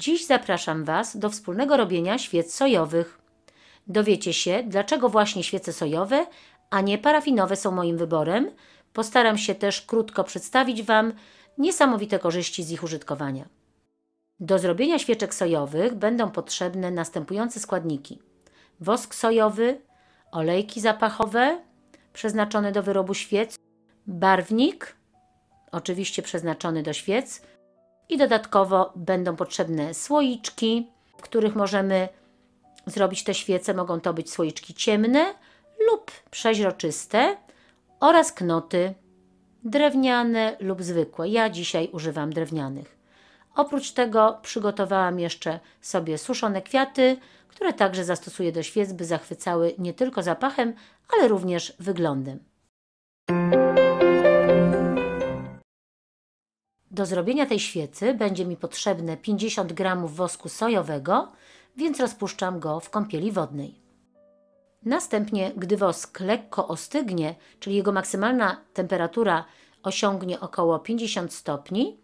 Dziś zapraszam Was do wspólnego robienia świec sojowych. Dowiecie się, dlaczego właśnie świece sojowe, a nie parafinowe są moim wyborem. Postaram się też krótko przedstawić Wam niesamowite korzyści z ich użytkowania. Do zrobienia świeczek sojowych będą potrzebne następujące składniki: wosk sojowy, olejki zapachowe przeznaczone do wyrobu świec, barwnik, oczywiście przeznaczony do świec, i dodatkowo będą potrzebne słoiczki, w których możemy zrobić te świece. Mogą to być słoiczki ciemne lub przeźroczyste oraz knoty drewniane lub zwykłe. Ja dzisiaj używam drewnianych. Oprócz tego przygotowałam jeszcze sobie suszone kwiaty, które także zastosuję do świec, by zachwycały nie tylko zapachem, ale również wyglądem. Do zrobienia tej świecy będzie mi potrzebne 50 g wosku sojowego, więc rozpuszczam go w kąpieli wodnej. Następnie, gdy wosk lekko ostygnie, czyli jego maksymalna temperatura osiągnie około 50 stopni,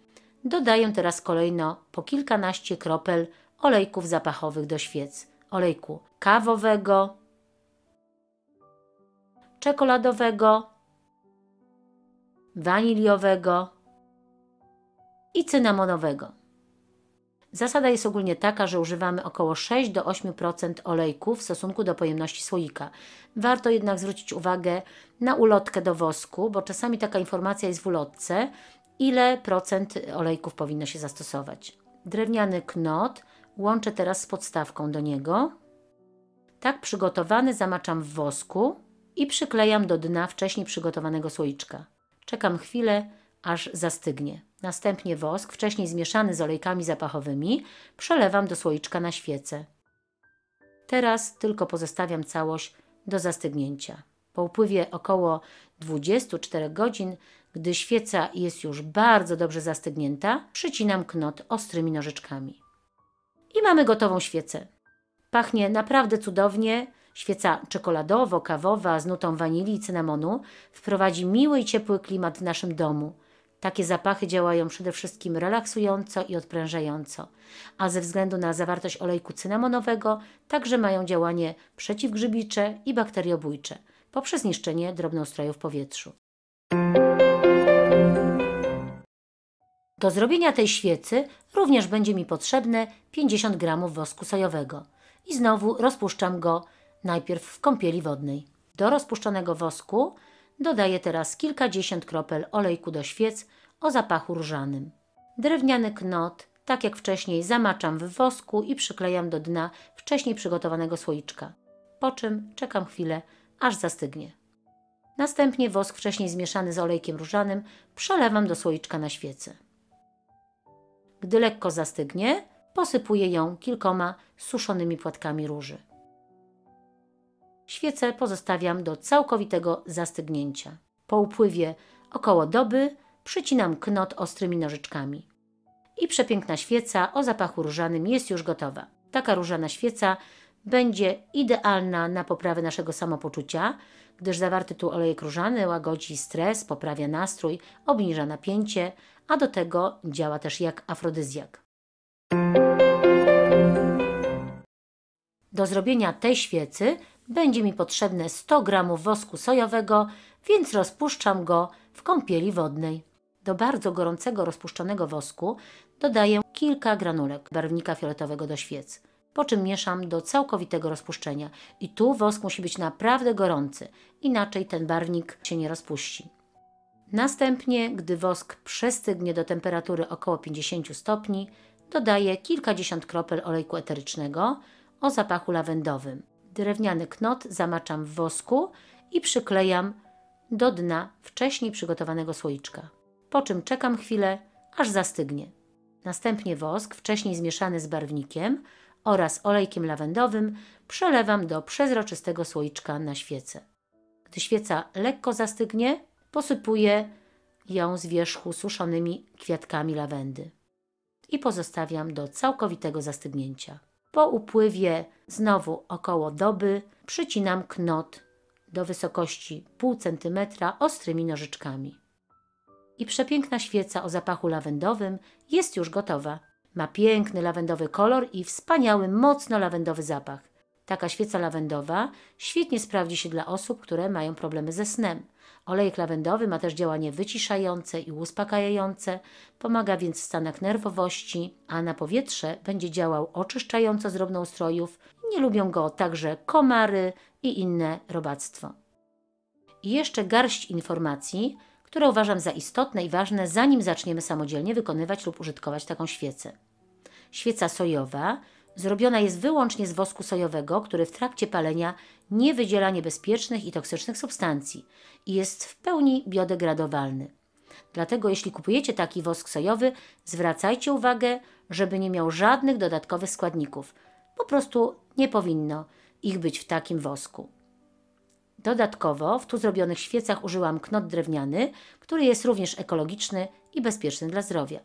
dodaję teraz kolejno po kilkanaście kropel olejków zapachowych do świec. Olejku kawowego, czekoladowego, waniliowego i cynamonowego. Zasada jest ogólnie taka, że używamy około 6 do 8% olejku w stosunku do pojemności słoika. Warto jednak zwrócić uwagę na ulotkę do wosku, bo czasami taka informacja jest w ulotce, ile procent olejków powinno się zastosować. Drewniany knot łączę teraz z podstawką do niego. Tak przygotowany zamaczam w wosku i przyklejam do dna wcześniej przygotowanego słoiczka. Czekam chwilę, aż zastygnie. Następnie wosk, wcześniej zmieszany z olejkami zapachowymi, przelewam do słoiczka na świecę. Teraz tylko pozostawiam całość do zastygnięcia. Po upływie około 24 godzin, gdy świeca jest już bardzo dobrze zastygnięta, przycinam knot ostrymi nożyczkami. I mamy gotową świecę. Pachnie naprawdę cudownie. Świeca czekoladowo-kawowa z nutą wanilii i cynamonu wprowadzi miły i ciepły klimat w naszym domu. Takie zapachy działają przede wszystkim relaksująco i odprężająco, a ze względu na zawartość olejku cynamonowego także mają działanie przeciwgrzybicze i bakteriobójcze poprzez niszczenie drobnoustrojów w powietrzu. Do zrobienia tej świecy również będzie mi potrzebne 50 g wosku sojowego i znowu rozpuszczam go najpierw w kąpieli wodnej. Do rozpuszczonego wosku dodaję teraz kilkadziesiąt kropel olejku do świec o zapachu różanym. Drewniany knot, tak jak wcześniej, zamaczam w wosku i przyklejam do dna wcześniej przygotowanego słoiczka, po czym czekam chwilę, aż zastygnie. Następnie wosk wcześniej zmieszany z olejkiem różanym przelewam do słoiczka na świecę. Gdy lekko zastygnie, posypuję ją kilkoma suszonymi płatkami róży. Świecę pozostawiam do całkowitego zastygnięcia. Po upływie około doby przycinam knot ostrymi nożyczkami. I przepiękna świeca o zapachu różanym jest już gotowa. Taka różana świeca będzie idealna na poprawę naszego samopoczucia, gdyż zawarty tu olejek różany łagodzi stres, poprawia nastrój, obniża napięcie, a do tego działa też jak afrodyzjak. Do zrobienia tej świecy będzie mi potrzebne 100 g wosku sojowego, więc rozpuszczam go w kąpieli wodnej. Do bardzo gorącego rozpuszczonego wosku dodaję kilka granulek barwnika fioletowego do świec, po czym mieszam do całkowitego rozpuszczenia. I tu wosk musi być naprawdę gorący, inaczej ten barwnik się nie rozpuści. Następnie, gdy wosk przestygnie do temperatury około 50 stopni, dodaję kilkadziesiąt kropel olejku eterycznego o zapachu lawendowym. Drewniany knot zamaczam w wosku i przyklejam do dna wcześniej przygotowanego słoiczka, po czym czekam chwilę, aż zastygnie. Następnie wosk, wcześniej zmieszany z barwnikiem oraz olejkiem lawendowym, przelewam do przezroczystego słoiczka na świecę. Gdy świeca lekko zastygnie, posypuję ją z wierzchu suszonymi kwiatkami lawendy i pozostawiam do całkowitego zastygnięcia. Po upływie znowu około doby przycinam knot do wysokości 0,5 cm ostrymi nożyczkami. I przepiękna świeca o zapachu lawendowym jest już gotowa. Ma piękny lawendowy kolor i wspaniały, mocno lawendowy zapach. Taka świeca lawendowa świetnie sprawdzi się dla osób, które mają problemy ze snem. Olejek lawendowy ma też działanie wyciszające i uspokajające, pomaga więc w stanach nerwowości, a na powietrze będzie działał oczyszczająco z drobnoustrojów. Nie lubią go także komary i inne robactwo. I jeszcze garść informacji, które uważam za istotne i ważne, zanim zaczniemy samodzielnie wykonywać lub użytkować taką świecę. Świeca sojowa zrobiona jest wyłącznie z wosku sojowego, który w trakcie palenia nie wydziela niebezpiecznych i toksycznych substancji i jest w pełni biodegradowalny. Dlatego jeśli kupujecie taki wosk sojowy, zwracajcie uwagę, żeby nie miał żadnych dodatkowych składników. Po prostu nie powinno ich być w takim wosku. Dodatkowo w tu zrobionych świecach użyłam knot drewniany, który jest również ekologiczny i bezpieczny dla zdrowia.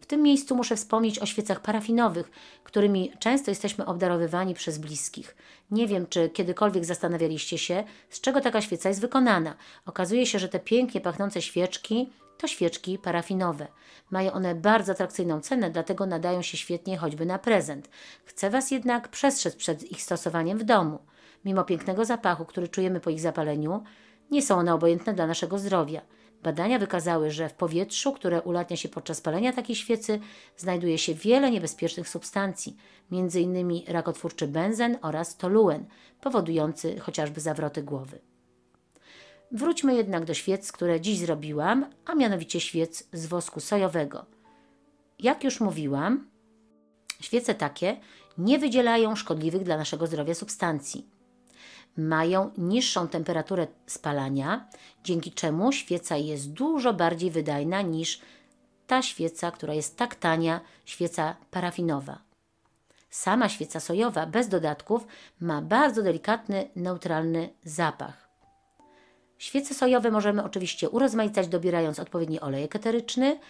W tym miejscu muszę wspomnieć o świecach parafinowych, którymi często jesteśmy obdarowywani przez bliskich. Nie wiem, czy kiedykolwiek zastanawialiście się, z czego taka świeca jest wykonana. Okazuje się, że te pięknie pachnące świeczki to świeczki parafinowe. Mają one bardzo atrakcyjną cenę, dlatego nadają się świetnie choćby na prezent. Chcę Was jednak przestrzec przed ich stosowaniem w domu. Mimo pięknego zapachu, który czujemy po ich zapaleniu, nie są one obojętne dla naszego zdrowia. Badania wykazały, że w powietrzu, które ulatnia się podczas palenia takiej świecy, znajduje się wiele niebezpiecznych substancji, m.in. rakotwórczy benzen oraz toluen, powodujący chociażby zawroty głowy. Wróćmy jednak do świec, które dziś zrobiłam, a mianowicie świec z wosku sojowego. Jak już mówiłam, świece takie nie wydzielają szkodliwych dla naszego zdrowia substancji. Mają niższą temperaturę spalania, dzięki czemu świeca jest dużo bardziej wydajna niż ta świeca, która jest tak tania, świeca parafinowa. Sama świeca sojowa bez dodatków ma bardzo delikatny, neutralny zapach. Świece sojowe możemy oczywiście urozmaicać, dobierając odpowiedni olejek eteryczny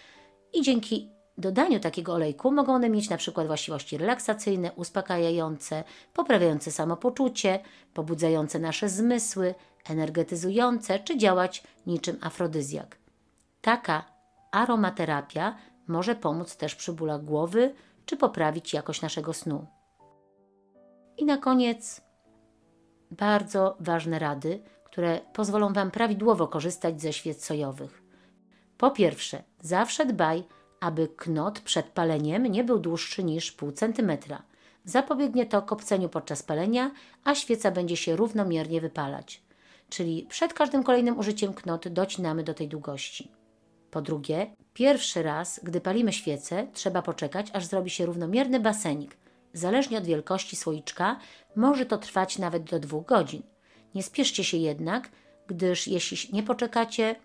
i dzięki dodaniu takiego olejku mogą one mieć na przykład właściwości relaksacyjne, uspokajające, poprawiające samopoczucie, pobudzające nasze zmysły, energetyzujące czy działać niczym afrodyzjak. Taka aromaterapia może pomóc też przy bólach głowy czy poprawić jakość naszego snu. I na koniec bardzo ważne rady, które pozwolą Wam prawidłowo korzystać ze świec sojowych. Po pierwsze, zawsze dbaj, aby knot przed paleniem nie był dłuższy niż pół centymetra. Zapobiegnie to kopceniu podczas palenia, a świeca będzie się równomiernie wypalać. Czyli przed każdym kolejnym użyciem knot docinamy do tej długości. Po drugie, pierwszy raz, gdy palimy świecę, trzeba poczekać, aż zrobi się równomierny basenik. Zależnie od wielkości słoiczka, może to trwać nawet do 2 godzin. Nie spieszcie się jednak, gdyż jeśli nie poczekacie,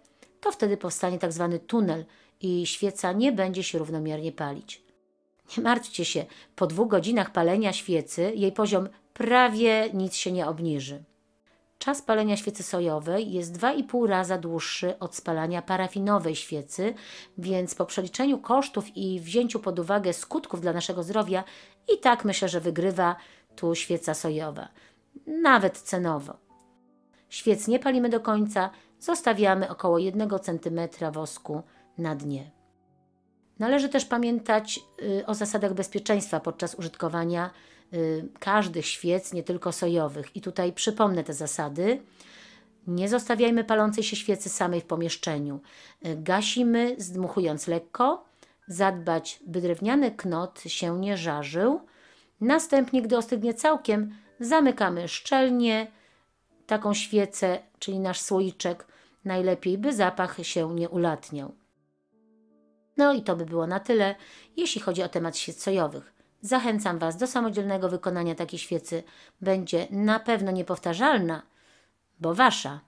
to wtedy powstanie tak zwany tunel i świeca nie będzie się równomiernie palić. Nie martwcie się, po 2 godzinach palenia świecy jej poziom prawie nic się nie obniży. Czas palenia świecy sojowej jest 2,5 raza dłuższy od spalania parafinowej świecy, więc po przeliczeniu kosztów i wzięciu pod uwagę skutków dla naszego zdrowia i tak myślę, że wygrywa tu świeca sojowa, nawet cenowo. Świec nie palimy do końca, zostawiamy około 1 cm wosku na dnie. Należy też pamiętać o zasadach bezpieczeństwa podczas użytkowania każdych świec, nie tylko sojowych. I tutaj przypomnę te zasady. Nie zostawiajmy palącej się świecy samej w pomieszczeniu. Gasimy, zdmuchując lekko. Zadbać, by drewniany knot się nie żarzył. Następnie, gdy ostygnie całkiem, zamykamy szczelnie taką świecę, czyli nasz słoiczek, najlepiej, by zapach się nie ulatniał. No i to by było na tyle, jeśli chodzi o temat świec sojowych. Zachęcam Was do samodzielnego wykonania takiej świecy. Będzie na pewno niepowtarzalna, bo Wasza.